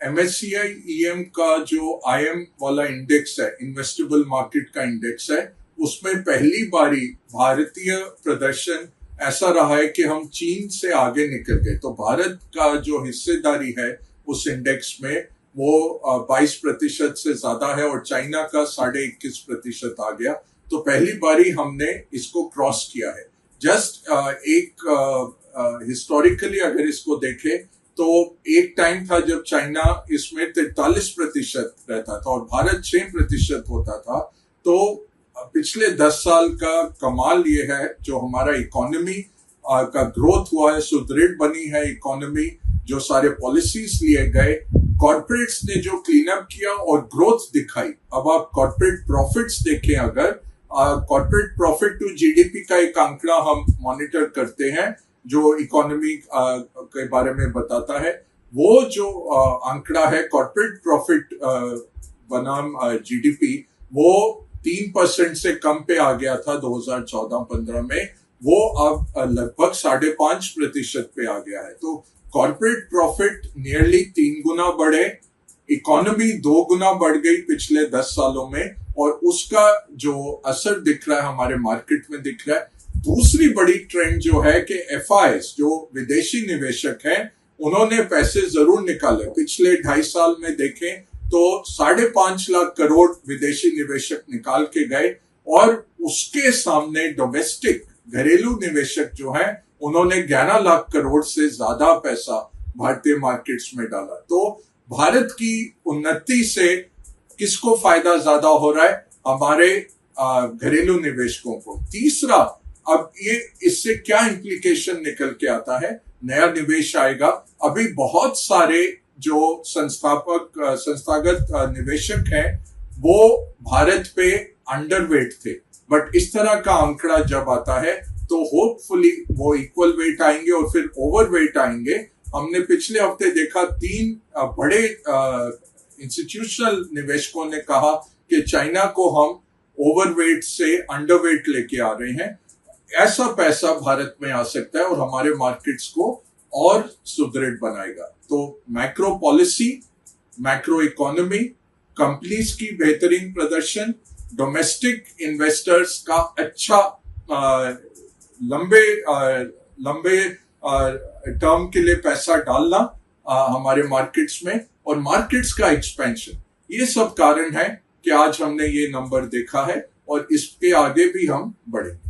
MSCI EM का जो IM वाला इंडेक्स है, इन्वेस्टेबल मार्केट का इंडेक्स है, उसमें पहली बारी भारतीय प्रदर्शन ऐसा रहा है कि हम चीन से आगे निकल गए। तो भारत का जो हिस्सेदारी है उस इंडेक्स में वो 22% से ज्यादा है और चाइना का 21.5% आ गया। तो पहली बारी हमने इसको क्रॉस किया है। जस्ट एक हिस्टोरिकली अगर इसको देखें तो एक टाइम था जब चाइना इसमें 43% रहता था और भारत 6% होता था। तो पिछले 10 साल का कमाल ये है जो हमारा इकोनॉमी का ग्रोथ हुआ है, सुदृढ़ बनी है इकोनॉमी, जो सारे पॉलिसीज लिए गए, कॉर्पोरेट्स ने जो क्लीन अप किया और ग्रोथ दिखाई। अब आप कॉर्पोरेट प्रॉफिट्स देखें, अगर कॉर्पोरेट प्रॉफिट टू जीडीपी का एक आंकड़ा हम मॉनिटर करते हैं जो इकोनॉमी के बारे में बताता है, वो जो आंकड़ा है कॉर्पोरेट प्रॉफिट बनाम जीडीपी, वो 3% से कम पे आ गया था 2014-15 में। वो अब लगभग 5.5% पे आ गया है। तो कॉर्पोरेट प्रॉफिट नियरली 3 गुना बढ़े, इकोनॉमी 2 गुना बढ़ गई पिछले 10 सालों में, और उसका जो असर दिख रहा है हमारे मार्केट में दिख रहा है। दूसरी बड़ी ट्रेंड जो है कि एफआईएस जो विदेशी निवेशक हैं, उन्होंने पैसे जरूर निकाले। पिछले 2.5 साल में देखें तो 5.5 लाख करोड़ विदेशी निवेशक निकाल के गए, और उसके सामने डोमेस्टिक घरेलू निवेशक जो हैं उन्होंने 11 लाख करोड़ से ज्यादा पैसा भारतीय मार्केट्स में डाला। तो भारत की उन्नति से किसको फायदा ज्यादा हो रहा है? हमारे घरेलू निवेशकों को। तीसरा, अब ये इससे क्या इंप्लीकेशन निकल के आता है? नया निवेश आएगा। अभी बहुत सारे जो संस्थागत निवेशक हैं वो भारत पे अंडरवेट थे, बट इस तरह का आंकड़ा जब आता है तो होपफुली वो इक्वल वेट आएंगे और फिर ओवरवेट आएंगे। हमने पिछले हफ्ते देखा 3 बड़े इंस्टीट्यूशनल निवेशकों ने कहा कि चाइना को हम ओवरवेट से अंडरवेट लेके आ रहे हैं। ऐसा पैसा भारत में आ सकता है और हमारे मार्केट्स को और सुदृढ़ बनाएगा। तो macro policy, macro economy, companies की बेहतरीन प्रदर्शन, डोमेस्टिक इन्वेस्टर्स का अच्छा लंबे टर्म के लिए पैसा डालना हमारे मार्केट्स में, और मार्केट्स का एक्सपेंशन, ये सब कारण है कि आज हमने ये नंबर देखा है और इसके आगे भी हम बढ़ेंगे।